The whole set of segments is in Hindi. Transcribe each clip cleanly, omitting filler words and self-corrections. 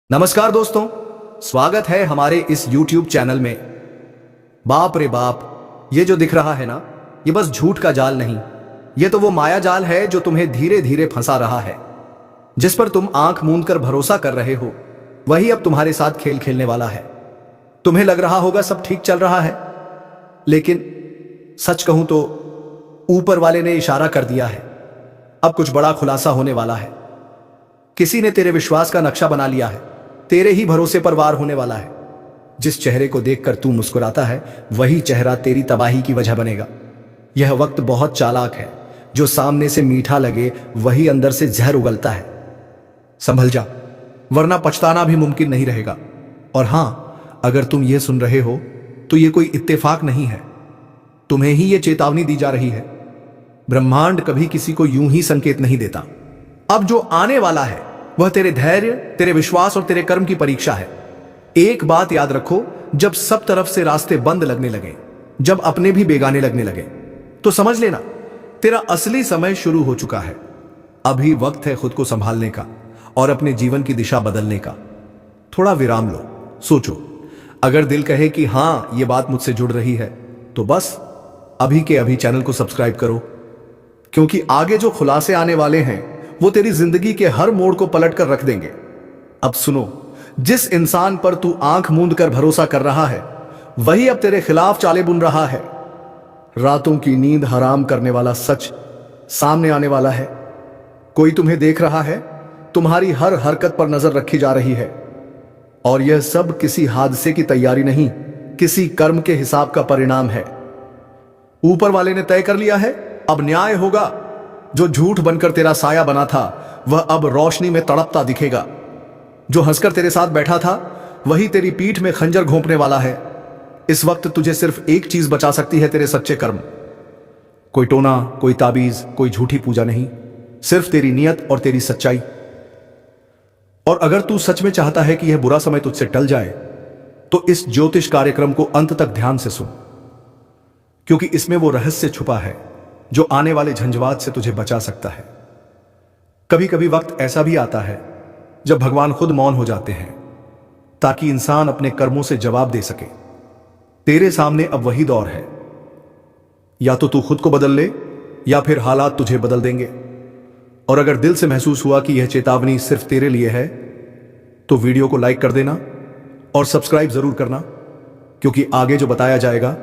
नमस्कार दोस्तों, स्वागत है हमारे इस YouTube चैनल में। बाप रे बाप, ये जो दिख रहा है ना, ये बस झूठ का जाल नहीं, ये तो वो माया जाल है जो तुम्हें धीरे धीरे फंसा रहा है। जिस पर तुम आंख मूंद कर भरोसा कर रहे हो, वही अब तुम्हारे साथ खेल खेलने वाला है। तुम्हें लग रहा होगा सब ठीक चल रहा है, लेकिन सच कहूं तो ऊपर वाले ने इशारा कर दिया है। अब कुछ बड़ा खुलासा होने वाला है। किसी ने तेरे विश्वास का नक्शा बना लिया है, तेरे ही भरोसे पर वार होने वाला है। जिस चेहरे को देखकर तू मुस्कुराता है, वही चेहरा तेरी तबाही की वजह बनेगा। यह वक्त बहुत चालाक है, जो सामने से मीठा लगे वही अंदर से जहर उगलता है। संभल जा, वरना पछताना भी मुमकिन नहीं रहेगा। और हां, अगर तुम ये सुन रहे हो तो ये कोई इत्तेफाक नहीं है, तुम्हें ही ये चेतावनी दी जा रही है। ब्रह्मांड कभी किसी को यूं ही संकेत नहीं देता। अब जो आने वाला है वह तेरे धैर्य, तेरे विश्वास और तेरे कर्म की परीक्षा है। एक बात याद रखो, जब सब तरफ से रास्ते बंद लगने लगे, जब अपने भी बेगाने लगने लगे, तो समझ लेना तेरा असली समय शुरू हो चुका है। अभी वक्त है खुद को संभालने का और अपने जीवन की दिशा बदलने का। थोड़ा विराम लो, सोचो। अगर दिल कहे कि हां, ये बात मुझसे जुड़ रही है, तो बस अभी के अभी चैनल को सब्सक्राइब करो, क्योंकि आगे जो खुलासे आने वाले हैं वो तेरी जिंदगी के हर मोड़ को पलट कर रख देंगे। अब सुनो, जिस इंसान पर तू आंख मूंद कर भरोसा कर रहा है, वही अब तेरे खिलाफ चालें बुन रहा है। रातों की नींद हराम करने वाला सच सामने आने वाला है। कोई तुम्हें देख रहा है, तुम्हारी हर हरकत पर नजर रखी जा रही है, और यह सब किसी हादसे की तैयारी नहीं, किसी कर्म के हिसाब का परिणाम है। ऊपर वाले ने तय कर लिया है, अब न्याय होगा। जो झूठ बनकर तेरा साया बना था, वह अब रोशनी में तड़पता दिखेगा। जो हंसकर तेरे साथ बैठा था, वही तेरी पीठ में खंजर घोंपने वाला है। इस वक्त तुझे सिर्फ एक चीज बचा सकती है, तेरे सच्चे कर्म। कोई टोना, कोई ताबीज, कोई झूठी पूजा नहीं, सिर्फ तेरी नियत और तेरी सच्चाई। और अगर तू सच में चाहता है कि यह बुरा समय तुझसे टल जाए, तो इस ज्योतिष कार्यक्रम को अंत तक ध्यान से सुन, क्योंकि इसमें वो रहस्य छुपा है जो आने वाले झंझावात से तुझे बचा सकता है। कभी कभी वक्त ऐसा भी आता है जब भगवान खुद मौन हो जाते हैं, ताकि इंसान अपने कर्मों से जवाब दे सके। तेरे सामने अब वही दौर है, या तो तू खुद को बदल ले, या फिर हालात तुझे बदल देंगे। और अगर दिल से महसूस हुआ कि यह चेतावनी सिर्फ तेरे लिए है, तो वीडियो को लाइक कर देना और सब्सक्राइब जरूर करना, क्योंकि आगे जो बताया जाएगा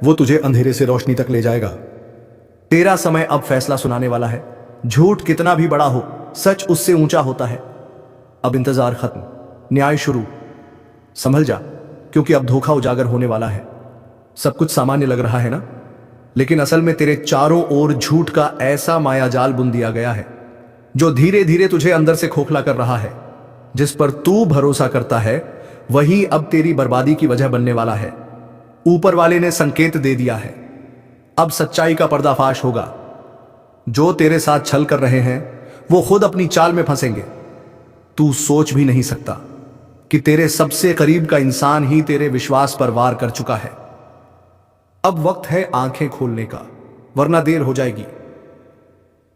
वो तुझे अंधेरे से रोशनी तक ले जाएगा। तेरा समय अब फैसला सुनाने वाला है। झूठ कितना भी बड़ा हो, सच उससे ऊंचा होता है। अब इंतजार खत्म, न्याय शुरू। संभल जा, क्योंकि अब धोखा उजागर होने वाला है। सब कुछ सामान्य लग रहा है ना, लेकिन असल में तेरे चारों ओर झूठ का ऐसा मायाजाल बुन दिया गया है, जो धीरे धीरे तुझे अंदर से खोखला कर रहा है। जिस पर तू भरोसा करता है, वही अब तेरी बर्बादी की वजह बनने वाला है। ऊपर वाले ने संकेत दे दिया है, अब सच्चाई का पर्दाफाश होगा। जो तेरे साथ छल कर रहे हैं, वो खुद अपनी चाल में फंसेंगे। तू सोच भी नहीं सकता कि तेरे सबसे करीब का इंसान ही तेरे विश्वास पर वार कर चुका है। अब वक्त है आंखें खोलने का, वरना देर हो जाएगी।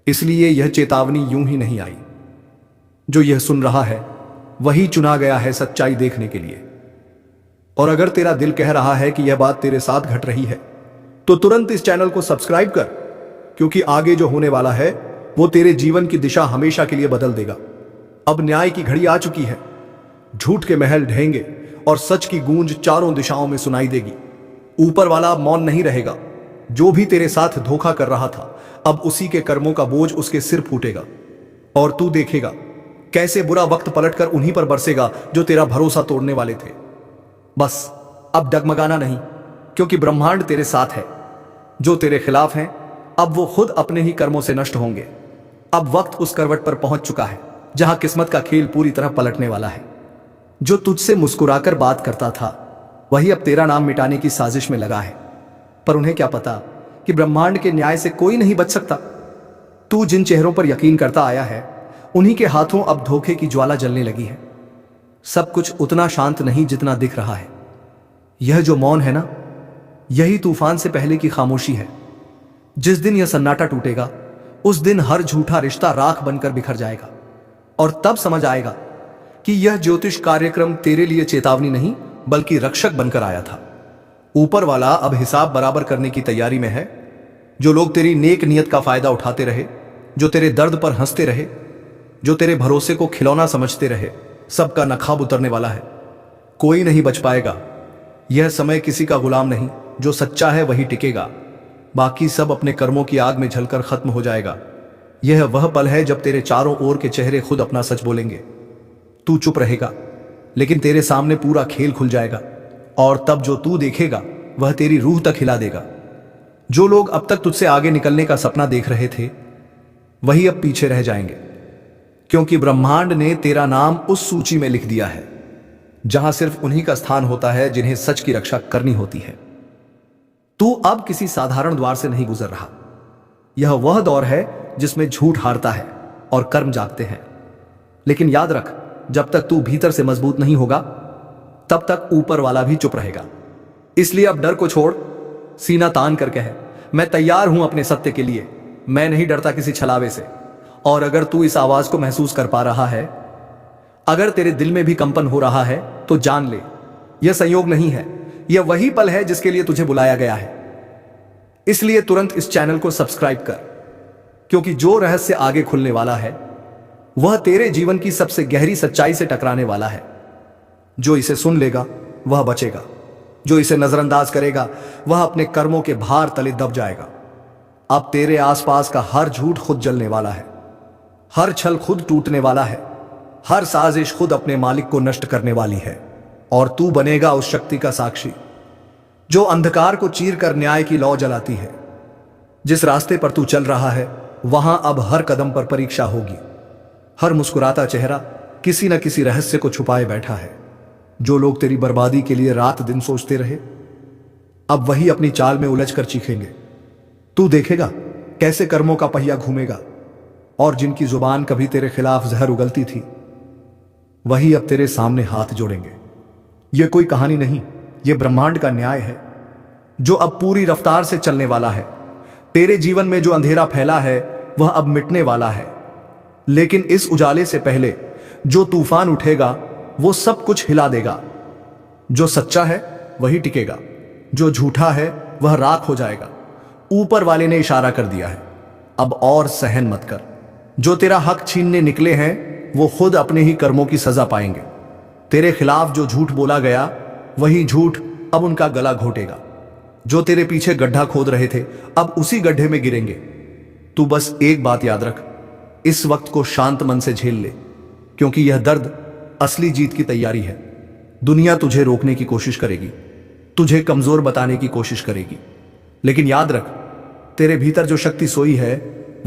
इसलिए यह चेतावनी यूं ही नहीं आई। जो यह सुन रहा है, वही चुना गया है सच्चाई देखने के लिए। और अगर तेरा दिल कह रहा है कि यह बात तेरे साथ घट रही है, तो तुरंत इस चैनल को सब्सक्राइब कर, क्योंकि आगे जो होने वाला है वो तेरे जीवन की दिशा हमेशा के लिए बदल देगा। अब न्याय की घड़ी आ चुकी है। झूठ के महल ढहेंगे और सच की गूंज चारों दिशाओं में सुनाई देगी। ऊपर वाला अब मौन नहीं रहेगा। जो भी तेरे साथ धोखा कर रहा था, अब उसी के कर्मों का बोझ उसके सिर फूटेगा। और तू देखेगा कैसे बुरा वक्त पलटकर उन्हीं पर बरसेगा जो तेरा भरोसा तोड़ने वाले थे। बस अब डगमगाना नहीं, क्योंकि ब्रह्मांड तेरे साथ है। जो तेरे खिलाफ हैं, अब वो खुद अपने ही कर्मों से नष्ट होंगे। अब वक्त उस करवट पर पहुंच चुका है जहां किस्मत का खेल पूरी तरह पलटने वाला है। जो तुझसे मुस्कुराकर बात करता था, वही अब तेरा नाम मिटाने की साजिश में लगा है। पर उन्हें क्या पता कि ब्रह्मांड के न्याय से कोई नहीं बच सकता। तू जिन चेहरों पर यकीन करता आया है, उन्हीं के हाथों अब धोखे की ज्वाला जलने लगी है। सब कुछ उतना शांत नहीं जितना दिख रहा है। यह जो मौन है ना, यही तूफान से पहले की खामोशी है। जिस दिन यह सन्नाटा टूटेगा, उस दिन हर झूठा रिश्ता राख बनकर बिखर जाएगा। और तब समझ आएगा कि यह ज्योतिष कार्यक्रम तेरे लिए चेतावनी नहीं बल्कि रक्षक बनकर आया था। ऊपर वाला अब हिसाब बराबर करने की तैयारी में है। जो लोग तेरी नेक नियत का फायदा उठाते रहे, जो तेरे दर्द पर हंसते रहे, जो तेरे भरोसे को खिलौना समझते रहे, सबका नखाब उतरने वाला है। कोई नहीं बच पाएगा। यह समय किसी का गुलाम नहीं, जो सच्चा है वही टिकेगा। बाकी सब अपने कर्मों की आग में जलकर खत्म हो जाएगा। यह वह पल है जब तेरे चारों ओर के चेहरे खुद अपना सच बोलेंगे। तू चुप रहेगा, लेकिन तेरे सामने पूरा खेल खुल जाएगा, और तब जो तू देखेगा वह तेरी रूह तक हिला देगा। जो लोग अब तक तुझसे आगे निकलने का सपना देख रहे थे, वही अब पीछे रह जाएंगे, क्योंकि ब्रह्मांड ने तेरा नाम उस सूची में लिख दिया है जहां सिर्फ उन्हीं का स्थान होता है जिन्हें सच की रक्षा करनी होती है। तू अब किसी साधारण द्वार से नहीं गुजर रहा। यह वह दौर है जिसमें झूठ हारता है और कर्म जागते हैं। लेकिन याद रख, जब तक तू भीतर से मजबूत नहीं होगा, तब तक ऊपर वाला भी चुप रहेगा। इसलिए अब डर को छोड़, सीना तान कर कह, मैं तैयार हूं अपने सत्य के लिए। मैं नहीं डरता किसी छलावे से। और अगर तू इस आवाज को महसूस कर पा रहा है, अगर तेरे दिल में भी कंपन हो रहा है, तो जान ले, यह संयोग नहीं है, यह वही पल है जिसके लिए तुझे बुलाया गया है। इसलिए तुरंत इस चैनल को सब्सक्राइब कर, क्योंकि जो रहस्य आगे खुलने वाला है वह तेरे जीवन की सबसे गहरी सच्चाई से टकराने वाला है। जो इसे सुन लेगा वह बचेगा, जो इसे नजरअंदाज करेगा वह अपने कर्मों के भार तले दब जाएगा। अब तेरे आसपास का हर झूठ खुद जलने वाला है, हर छल खुद टूटने वाला है, हर साजिश खुद अपने मालिक को नष्ट करने वाली है। और तू बनेगा उस शक्ति का साक्षी जो अंधकार को चीर कर न्याय की लौ जलाती है। जिस रास्ते पर तू चल रहा है, वहां अब हर कदम पर परीक्षा होगी। हर मुस्कुराता चेहरा किसी न किसी रहस्य को छुपाए बैठा है। जो लोग तेरी बर्बादी के लिए रात दिन सोचते रहे, अब वही अपनी चाल में उलझकर चीखेंगे। तू देखेगा कैसे कर्मों का पहिया घूमेगा, और जिनकी जुबान कभी तेरे खिलाफ जहर उगलती थी, वही अब तेरे सामने हाथ जोड़ेंगे। यह कोई कहानी नहीं, यह ब्रह्मांड का न्याय है जो अब पूरी रफ्तार से चलने वाला है। तेरे जीवन में जो अंधेरा फैला है वह अब मिटने वाला है, लेकिन इस उजाले से पहले जो तूफान उठेगा वो सब कुछ हिला देगा। जो सच्चा है वही टिकेगा, जो झूठा है वह राख हो जाएगा। ऊपर वाले ने इशारा कर दिया है, अब और सहन मत कर। जो तेरा हक छीनने निकले हैं वो खुद अपने ही कर्मों की सजा पाएंगे। तेरे खिलाफ जो झूठ बोला गया वही झूठ अब उनका गला घोटेगा। जो तेरे पीछे गड्ढा खोद रहे थे अब उसी गड्ढे में गिरेंगे। तू बस एक बात याद रख, इस वक्त को शांत मन से झेल ले, क्योंकि यह दर्द असली जीत की तैयारी है। दुनिया तुझे रोकने की कोशिश करेगी, तुझे कमजोर बताने की कोशिश करेगी, लेकिन याद रख, तेरे भीतर जो शक्ति सोई है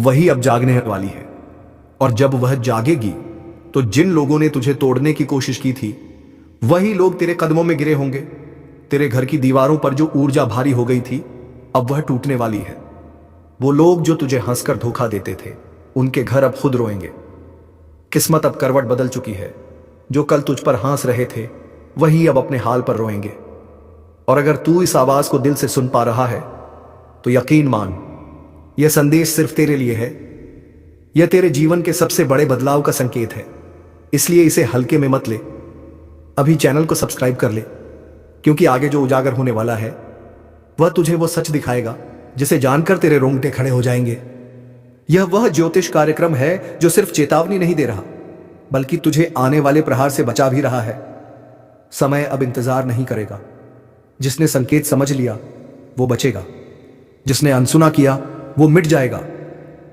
वही अब जागने वाली है। और जब वह जागेगी तो जिन लोगों ने तुझे तोड़ने की कोशिश की थी वही लोग तेरे कदमों में गिरे होंगे। तेरे घर की दीवारों पर जो ऊर्जा भारी हो गई थी अब वह टूटने वाली है। वो लोग जो तुझे हंसकर धोखा देते थे, उनके घर अब खुद रोएंगे। किस्मत अब करवट बदल चुकी है। जो कल तुझ पर हंस रहे थे वही अब अपने हाल पर रोएंगे। और अगर तू इस आवाज को दिल से सुन पा रहा है तो यकीन मान, यह संदेश सिर्फ तेरे लिए है। यह तेरे जीवन के सबसे बड़े बदलाव का संकेत है। इसलिए इसे हल्के में मत ले। अभी चैनल को सब्सक्राइब कर ले, क्योंकि आगे जो उजागर होने वाला है वह तुझे वो सच दिखाएगा जिसे जानकर तेरे रोंगटे खड़े हो जाएंगे। यह वह ज्योतिष कार्यक्रम है जो सिर्फ चेतावनी नहीं दे रहा, बल्कि तुझे आने वाले प्रहार से बचा भी रहा है। समय अब इंतजार नहीं करेगा। जिसने संकेत समझ लिया वो बचेगा, जिसने अनसुना किया वो मिट जाएगा।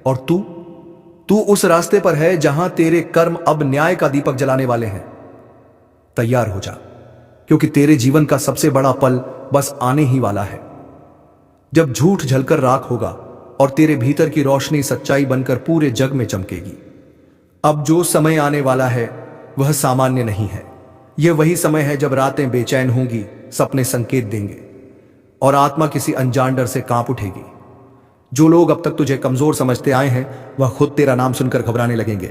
और तू उस रास्ते पर है जहां तेरे कर्म अब न्याय का दीपक जलाने वाले हैं। तैयार हो जा, क्योंकि तेरे जीवन का सबसे बड़ा पल बस आने ही वाला है, जब झूठ झलकर राख होगा और तेरे भीतर की रोशनी सच्चाई बनकर पूरे जग में चमकेगी। अब जो समय आने वाला है वह सामान्य नहीं है। यह वही समय है जब रातें बेचैन होंगी, सपने संकेत देंगे और आत्मा किसी अनजान डर से कांप उठेगी। जो लोग अब तक तुझे कमजोर समझते आए हैं वह खुद तेरा नाम सुनकर घबराने लगेंगे।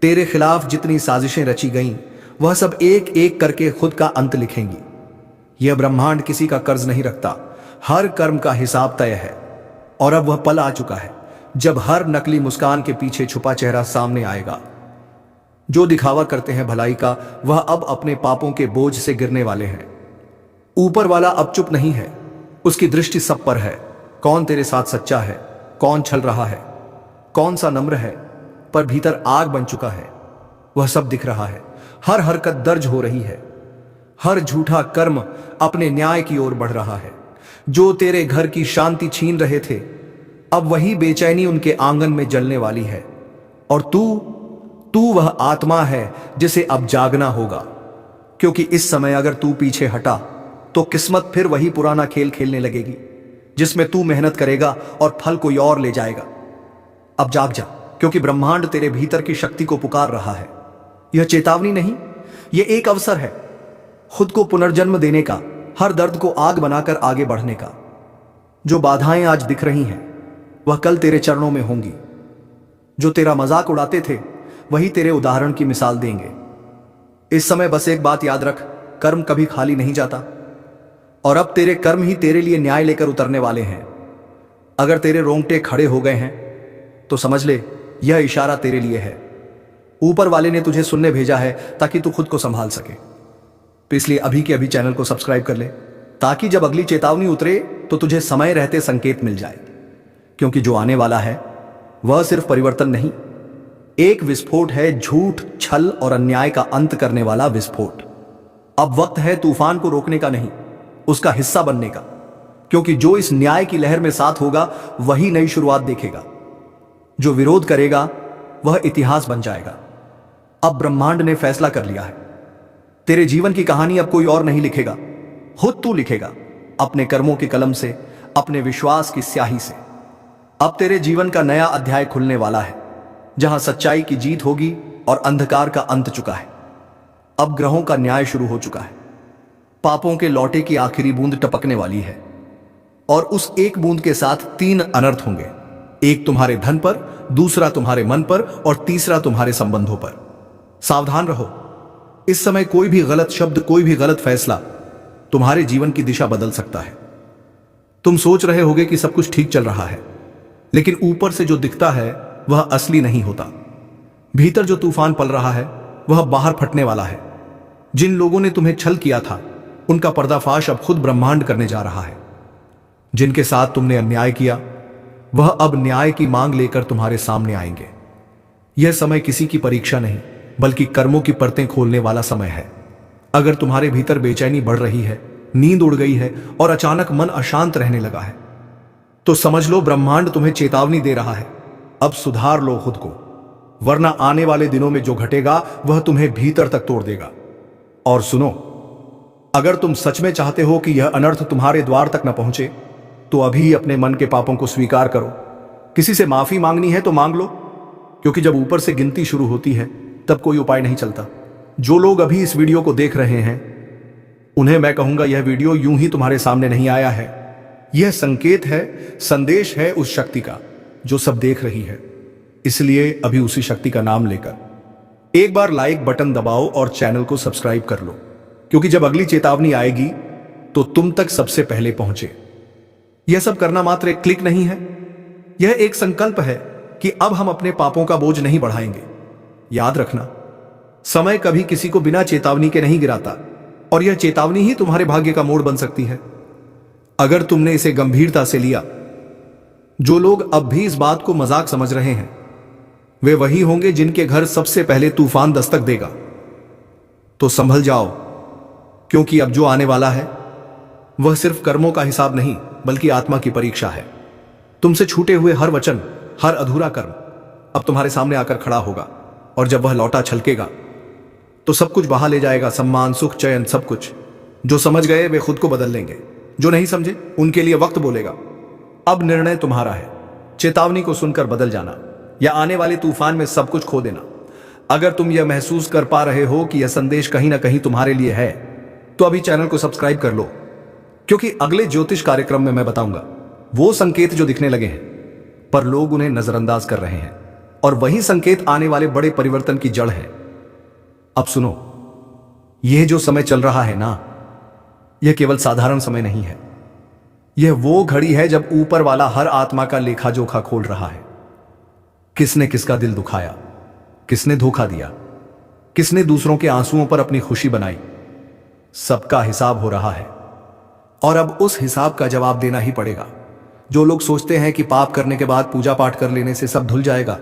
तेरे खिलाफ जितनी साजिशें रची गईं वह सब एक एक करके खुद का अंत लिखेंगी। यह ब्रह्मांड किसी का कर्ज नहीं रखता, हर कर्म का हिसाब तय है। और अब वह पल आ चुका है जब हर नकली मुस्कान के पीछे छुपा चेहरा सामने आएगा। जो दिखावा करते हैं भलाई का, वह अब अपने पापों के बोझ से गिरने वाले हैं। ऊपर वाला अब चुप नहीं है, उसकी दृष्टि सब पर है। कौन तेरे साथ सच्चा है, कौन छल रहा है, कौन सा नम्र है, पर भीतर आग बन चुका है, वह सब दिख रहा है। हर हरकत दर्ज हो रही है, हर झूठा कर्म अपने न्याय की ओर बढ़ रहा है। जो तेरे घर की शांति छीन रहे थे, अब वही बेचैनी उनके आंगन में जलने वाली है। और तू वह आत्मा है जिसे अब जागना होगा, क्योंकि इस समय अगर तू पीछे हटा तो किस्मत फिर वही पुराना खेल खेलने लगेगी, जिसमें तू मेहनत करेगा और फल कोई और ले जाएगा। अब जाग जा, क्योंकि ब्रह्मांड तेरे भीतर की शक्ति को पुकार रहा है। यह चेतावनी नहीं, यह एक अवसर है खुद को पुनर्जन्म देने का, हर दर्द को आग बनाकर आगे बढ़ने का। जो बाधाएं आज दिख रही हैं, वह कल तेरे चरणों में होंगी। जो तेरा मजाक उड़ाते थे, वही तेरे उदाहरण की मिसाल देंगे। इस समय बस एक बात याद रख, कर्म कभी खाली नहीं जाता, और अब तेरे कर्म ही तेरे लिए न्याय लेकर उतरने वाले हैं। अगर तेरे रोंगटे खड़े हो गए हैं तो समझ ले, यह इशारा तेरे लिए है। ऊपर वाले ने तुझे सुनने भेजा है ताकि तू खुद को संभाल सके। तो इसलिए अभी के अभी चैनल को सब्सक्राइब कर ले, ताकि जब अगली चेतावनी उतरे तो तुझे समय रहते संकेत मिल जाए। क्योंकि जो आने वाला है वह सिर्फ परिवर्तन नहीं, एक विस्फोट है, झूठ, छल और अन्याय का अंत करने वाला विस्फोट। अब वक्त है तूफान को रोकने का नहीं, उसका हिस्सा बनने का। क्योंकि जो इस न्याय की लहर में साथ होगा वही नई शुरुआत देखेगा। जो विरोध करेगा वह इतिहास बन जाएगा। अब ब्रह्मांड ने फैसला कर लिया है, तेरे जीवन की कहानी अब कोई और नहीं लिखेगा, खुद तू लिखेगा, अपने कर्मों की कलम से, अपने विश्वास की स्याही से। अब तेरे जीवन का नया अध्याय खुलने वाला है, जहां सच्चाई की जीत होगी और अंधकार का अंत चुका है। अब ग्रहों का न्याय शुरू हो चुका है। पापों के लौटे की आखिरी बूंद टपकने वाली है, और उस एक बूंद के साथ 3 अनर्थ होंगे। एक तुम्हारे धन पर, दूसरा तुम्हारे मन पर, और तीसरा तुम्हारे संबंधों पर। सावधान रहो, इस समय कोई भी गलत शब्द, कोई भी गलत फैसला तुम्हारे जीवन की दिशा बदल सकता है। तुम सोच रहे होगे कि सब कुछ ठीक चल रहा है, लेकिन ऊपर से जो दिखता है वह असली नहीं होता। भीतर जो तूफान पल रहा है वह बाहर फटने वाला है। जिन लोगों ने तुम्हें छल किया था, उनका पर्दाफाश अब खुद ब्रह्मांड करने जा रहा है। जिनके साथ तुमने अन्याय किया, वह अब न्याय की मांग लेकर तुम्हारे सामने आएंगे। यह समय किसी की परीक्षा नहीं, बल्कि कर्मों की परतें खोलने वाला समय है। अगर तुम्हारे भीतर बेचैनी बढ़ रही है, नींद उड़ गई है और अचानक मन अशांत रहने लगा है, तो समझ लो ब्रह्मांड तुम्हें चेतावनी दे रहा है। अब सुधार लो खुद को, वरना आने वाले दिनों में जो घटेगा वह तुम्हें भीतर तक तोड़ देगा। और सुनो, अगर तुम सच में चाहते हो कि यह अनर्थ तुम्हारे द्वार तक न पहुंचे, तो अभी अपने मन के पापों को स्वीकार करो। किसी से माफी मांगनी है तो मांग लो, क्योंकि जब ऊपर से गिनती शुरू होती है तब कोई उपाय नहीं चलता। जो लोग अभी इस वीडियो को देख रहे हैं, उन्हें मैं कहूंगा, यह वीडियो यूं ही तुम्हारे सामने नहीं आया है। यह संकेत है, संदेश है उस शक्ति का जो सब देख रही है। इसलिए अभी उसी शक्ति का नाम लेकर एक बार लाइक बटन दबाओ और चैनल को सब्सक्राइब कर लो, क्योंकि जब अगली चेतावनी आएगी तो तुम तक सबसे पहले पहुंचे। यह सब करना मात्र एक क्लिक नहीं है, यह एक संकल्प है कि अब हम अपने पापों का बोझ नहीं बढ़ाएंगे। याद रखना, समय कभी किसी को बिना चेतावनी के नहीं गिराता, और यह चेतावनी ही तुम्हारे भाग्य का मोड़ बन सकती है, अगर तुमने इसे गंभीरता से लिया। जो लोग अब भी इस बात को मजाक समझ रहे हैं, वे वही होंगे जिनके घर सबसे पहले तूफान दस्तक देगा। तो संभल जाओ, क्योंकि अब जो आने वाला है वह सिर्फ कर्मों का हिसाब नहीं, बल्कि आत्मा की परीक्षा है। तुमसे छूटे हुए हर वचन, हर अधूरा कर्म अब तुम्हारे सामने आकर खड़ा होगा, और जब वह लौटा छलकेगा तो सब कुछ बहा ले जाएगा, सम्मान, सुख, चयन, सब कुछ। जो समझ गए वे खुद को बदल लेंगे, जो नहीं समझे उनके लिए वक्त बोलेगा। अब निर्णय तुम्हारा है, चेतावनी को सुनकर बदल जाना या आने वाले तूफान में सब कुछ खो देना। अगर तुम यह महसूस कर पा रहे हो कि यह संदेश कहीं ना कहीं तुम्हारे लिए है, तो अभी चैनल को सब्सक्राइब कर लो, क्योंकि अगले ज्योतिष कार्यक्रम में मैं बताऊंगा वो संकेत जो दिखने लगे हैं पर लोग उन्हें नजरअंदाज कर रहे हैं, और वही संकेत आने वाले बड़े परिवर्तन की जड़ है। अब सुनो, यह जो समय चल रहा है ना, यह केवल साधारण समय नहीं है। यह वो घड़ी है जब ऊपर वाला हर आत्मा का लेखा जोखा खोल रहा है। किसने किसका दिल दुखाया, किसने धोखा दिया, किसने दूसरों के आंसुओं पर अपनी खुशी बनाई। सबका हिसाब हो रहा है और अब उस हिसाब का जवाब देना ही पड़ेगा। जो लोग सोचते हैं कि पाप करने के बाद पूजा पाठ कर लेने से सब धुल जाएगा,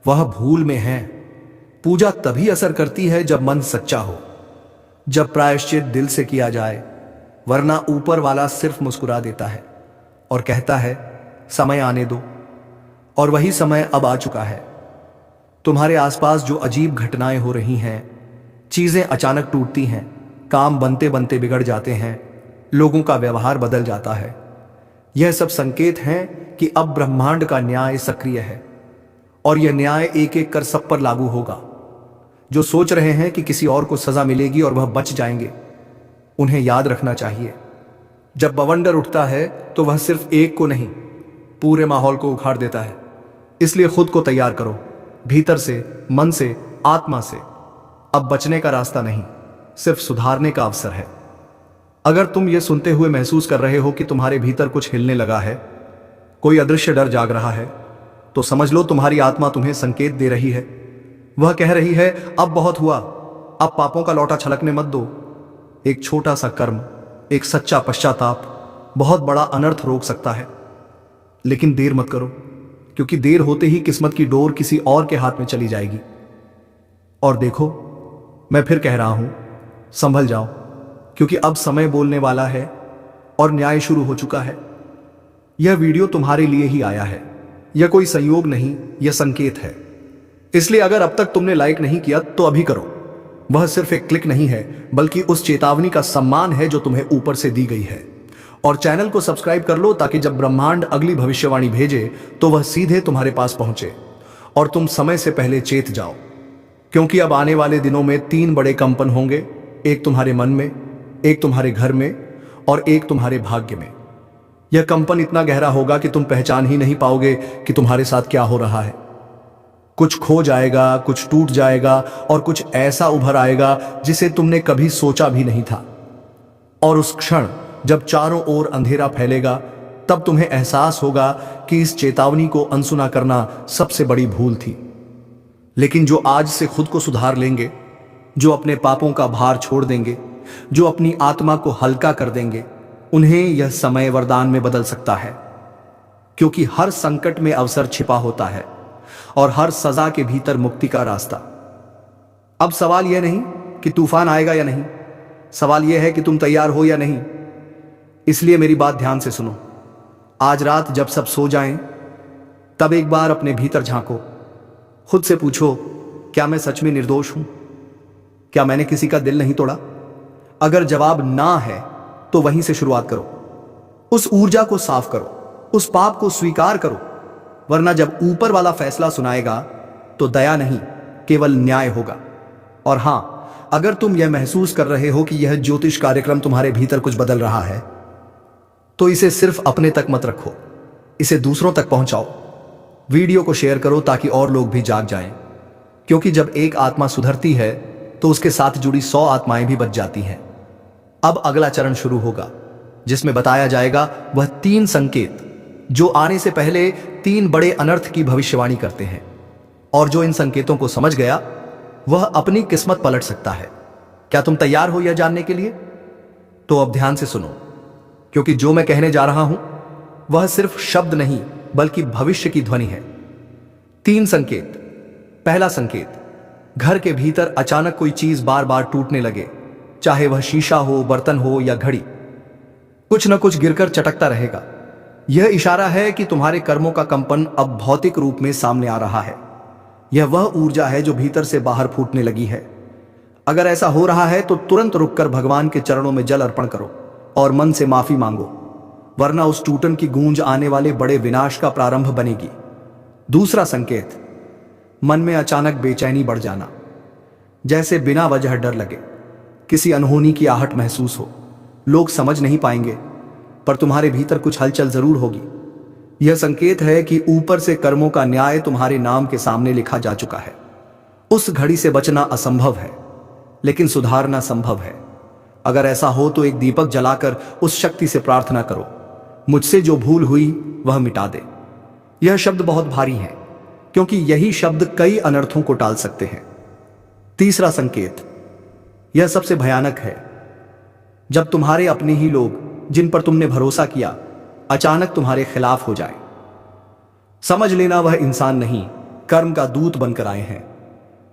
वह भूल में है। पूजा तभी असर करती है जब मन सच्चा हो, जब प्रायश्चित दिल से किया जाए, वरना ऊपर वाला सिर्फ मुस्कुरा देता है और कहता है समय आने दो। और वही समय अब आ चुका है। तुम्हारे आसपास जो अजीब घटनाएं हो रही हैं, चीजें अचानक टूटती हैं, काम बनते बनते बिगड़ जाते हैं, लोगों का व्यवहार बदल जाता है, यह सब संकेत हैं कि अब ब्रह्मांड का न्याय सक्रिय है और यह न्याय एक एक कर सब पर लागू होगा। जो सोच रहे हैं कि किसी और को सजा मिलेगी और वह बच जाएंगे, उन्हें याद रखना चाहिए, जब बवंडर उठता है तो वह सिर्फ एक को नहीं, पूरे माहौल को उखाड़ देता है। इसलिए खुद को तैयार करो, भीतर से, मन से, आत्मा से। अब बचने का रास्ता नहीं, सिर्फ सुधारने का अवसर है। अगर तुम ये सुनते हुए महसूस कर रहे हो कि तुम्हारे भीतर कुछ हिलने लगा है, कोई अदृश्य डर जाग रहा है, तो समझ लो तुम्हारी आत्मा तुम्हें संकेत दे रही है। वह कह रही है अब बहुत हुआ, अब पापों का लौटा छलकने मत दो। एक छोटा सा कर्म, एक सच्चा पश्चाताप बहुत बड़ा अनर्थ रोक सकता है। लेकिन देर मत करो, क्योंकि देर होते ही किस्मत की डोर किसी और के हाथ में चली जाएगी। और देखो, मैं फिर कह रहा हूं, संभल जाओ, क्योंकि अब समय बोलने वाला है और न्याय शुरू हो चुका है। यह वीडियो तुम्हारे लिए ही आया है, यह कोई संयोग नहीं, यह संकेत है। इसलिए अगर अब तक तुमने लाइक नहीं किया तो अभी करो। वह सिर्फ एक क्लिक नहीं है, बल्कि उस चेतावनी का सम्मान है जो तुम्हें ऊपर से दी गई है। और चैनल को सब्सक्राइब कर लो, ताकि जब ब्रह्मांड अगली भविष्यवाणी भेजे तो वह सीधे तुम्हारे पास पहुंचे और तुम समय से पहले चेत जाओ। क्योंकि अब आने वाले दिनों में 3 बड़े कंपन होंगे, एक तुम्हारे मन में, एक तुम्हारे घर में और एक तुम्हारे भाग्य में। यह कंपन इतना गहरा होगा कि तुम पहचान ही नहीं पाओगे कि तुम्हारे साथ क्या हो रहा है। कुछ खो जाएगा, कुछ टूट जाएगा और कुछ ऐसा उभर आएगा जिसे तुमने कभी सोचा भी नहीं था। और उस क्षण जब चारों ओर अंधेरा फैलेगा, तब तुम्हें एहसास होगा कि इस चेतावनी को अनसुना करना सबसे बड़ी भूल थी। लेकिन जो आज से खुद को सुधार लेंगे, जो अपने पापों का भार छोड़ देंगे, जो अपनी आत्मा को हल्का कर देंगे, उन्हें यह समय वरदान में बदल सकता है। क्योंकि हर संकट में अवसर छिपा होता है और हर सजा के भीतर मुक्ति का रास्ता। अब सवाल यह नहीं कि तूफान आएगा या नहीं, सवाल यह है कि तुम तैयार हो या नहीं। इसलिए मेरी बात ध्यान से सुनो। आज रात जब सब सो जाएं, तब एक बार अपने भीतर झांको। खुद से पूछो, क्या मैं सच में निर्दोष हूं? क्या मैंने किसी का दिल नहीं तोड़ा? अगर जवाब ना है तो वहीं से शुरुआत करो। उस ऊर्जा को साफ करो, उस पाप को स्वीकार करो, वरना जब ऊपर वाला फैसला सुनाएगा तो दया नहीं, केवल न्याय होगा। और हां, अगर तुम यह महसूस कर रहे हो कि यह ज्योतिष कार्यक्रम तुम्हारे भीतर कुछ बदल रहा है, तो इसे सिर्फ अपने तक मत रखो, इसे दूसरों तक पहुंचाओ। वीडियो को शेयर करो ताकि और लोग भी जाग जाएं। क्योंकि जब एक आत्मा सुधरती है तो उसके साथ जुड़ी 100 आत्माएं भी बच जाती हैं। अब अगला चरण शुरू होगा, जिसमें बताया जाएगा वह 3 संकेत जो आने से पहले 3 बड़े अनर्थ की भविष्यवाणी करते हैं। और जो इन संकेतों को समझ गया, वह अपनी किस्मत पलट सकता है। क्या तुम तैयार हो यह जानने के लिए? तो अब ध्यान से सुनो, क्योंकि जो मैं कहने जा रहा हूं वह सिर्फ शब्द नहीं, बल्कि भविष्य की ध्वनि है। 3 संकेत। पहला संकेत, घर के भीतर अचानक कोई चीज बार बार टूटने लगे, चाहे वह शीशा हो, बर्तन हो या घड़ी। कुछ न कुछ गिरकर चटकता रहेगा। यह इशारा है कि तुम्हारे कर्मों का कंपन अब भौतिक रूप में सामने आ रहा है। यह वह ऊर्जा है जो भीतर से बाहर फूटने लगी है। अगर ऐसा हो रहा है तो तुरंत रुककर भगवान के चरणों में जल अर्पण करो और मन से माफी मांगो, वरना उस टूटन की गूंज आने वाले बड़े विनाश का प्रारंभ बनेगी। दूसरा संकेत, मन में अचानक बेचैनी बढ़ जाना, जैसे बिना वजह डर लगे, किसी अनहोनी की आहट महसूस हो। लोग समझ नहीं पाएंगे, पर तुम्हारे भीतर कुछ हलचल जरूर होगी। यह संकेत है कि ऊपर से कर्मों का न्याय तुम्हारे नाम के सामने लिखा जा चुका है। उस घड़ी से बचना असंभव है, लेकिन सुधारना संभव है। अगर ऐसा हो तो एक दीपक जलाकर उस शक्ति से प्रार्थना करो, मुझसे जो भूल हुई वह मिटा दे। यह शब्द बहुत भारी है, क्योंकि यही शब्द कई अनर्थों को टाल सकते हैं। तीसरा संकेत, यह सबसे भयानक है, जब तुम्हारे अपने ही लोग जिन पर तुमने भरोसा किया अचानक तुम्हारे खिलाफ हो जाए। समझ लेना वह इंसान नहीं, कर्म का दूत बनकर आए हैं।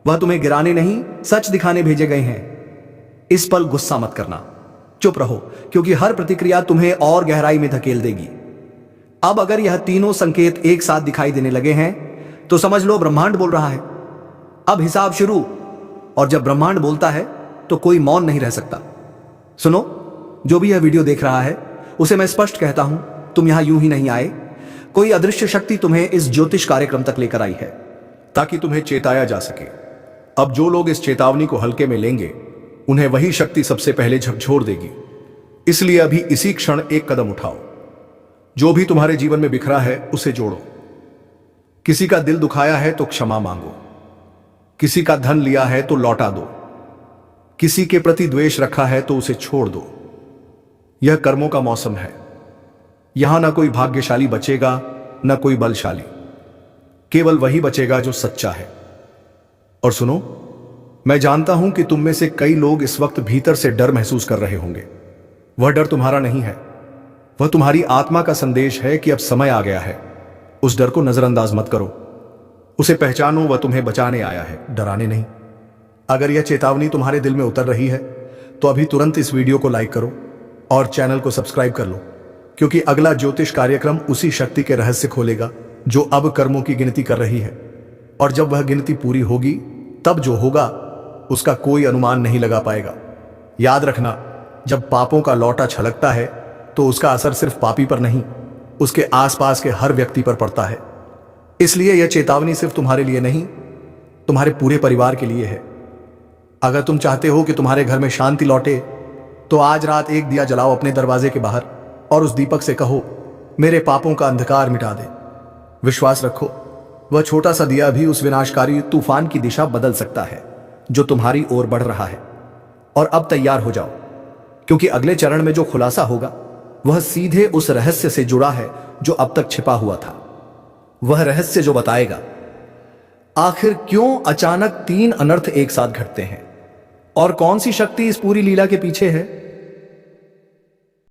वह तुम्हें गिराने नहीं, सच दिखाने भेजे गए हैं। इस पल गुस्सा मत करना, चुप रहो, क्योंकि हर प्रतिक्रिया तुम्हें और गहराई में धकेल देगी। अब अगर यह तीनों संकेत एक साथ दिखाई देने लगे हैं तो समझ लो ब्रह्मांड बोल रहा है। अब हिसाब शुरू, और जब ब्रह्मांड बोलता है तो कोई मौन नहीं रह सकता। सुनो, जो भी यह वीडियो देख रहा है उसे मैं स्पष्ट कहता हूं, तुम यहां यूं ही नहीं आए। कोई अदृश्य शक्ति तुम्हें इस ज्योतिष कार्यक्रम तक लेकर आई है ताकि तुम्हें चेताया जा सके। अब जो लोग इस चेतावनी को हल्के में लेंगे उन्हें वही शक्ति सबसे पहले झकझोर देगी। इसलिए अभी इसी क्षण एक कदम उठाओ। जो भी तुम्हारे जीवन में बिखरा है उसे जोड़ो। किसी का दिल दुखाया है तो क्षमा मांगो, किसी का धन लिया है तो लौटा दो, किसी के प्रति द्वेष रखा है तो उसे छोड़ दो। यह कर्मों का मौसम है। यहां ना कोई भाग्यशाली बचेगा, ना कोई बलशाली, केवल वही बचेगा जो सच्चा है। और सुनो, मैं जानता हूं कि तुम में से कई लोग इस वक्त भीतर से डर महसूस कर रहे होंगे। वह डर तुम्हारा नहीं है, वह तुम्हारी आत्मा का संदेश है कि अब समय आ गया है। उस डर को नजरअंदाज मत करो, उसे पहचानो, वह तुम्हें बचाने आया है, डराने नहीं। अगर यह चेतावनी तुम्हारे दिल में उतर रही है तो अभी तुरंत इस वीडियो को लाइक करो और चैनल को सब्सक्राइब कर लो, क्योंकि अगला ज्योतिष कार्यक्रम उसी शक्ति के रहस्य खोलेगा जो अब कर्मों की गिनती कर रही है। और जब वह गिनती पूरी होगी तब जो होगा उसका कोई अनुमान नहीं लगा पाएगा। याद रखना, जब पापों का लौटा छलकता है तो उसका असर सिर्फ पापी पर नहीं, उसके आसपास के हर व्यक्ति पर पड़ता है। इसलिए यह चेतावनी सिर्फ तुम्हारे लिए नहीं, तुम्हारे पूरे परिवार के लिए है। अगर तुम चाहते हो कि तुम्हारे घर में शांति लौटे तो आज रात एक दिया जलाओ अपने दरवाजे के बाहर और उस दीपक से कहो, मेरे पापों का अंधकार मिटा दे। विश्वास रखो, वह छोटा सा दिया भी उस विनाशकारी तूफान की दिशा बदल सकता है जो तुम्हारी ओर बढ़ रहा है। और अब तैयार हो जाओ, क्योंकि अगले चरण में जो खुलासा होगा वह सीधे उस रहस्य से जुड़ा है जो अब तक छिपा हुआ था। वह रहस्य जो बताएगा आखिर क्यों अचानक 3 अनर्थ एक साथ घटते हैं और कौन सी शक्ति इस पूरी लीला के पीछे है।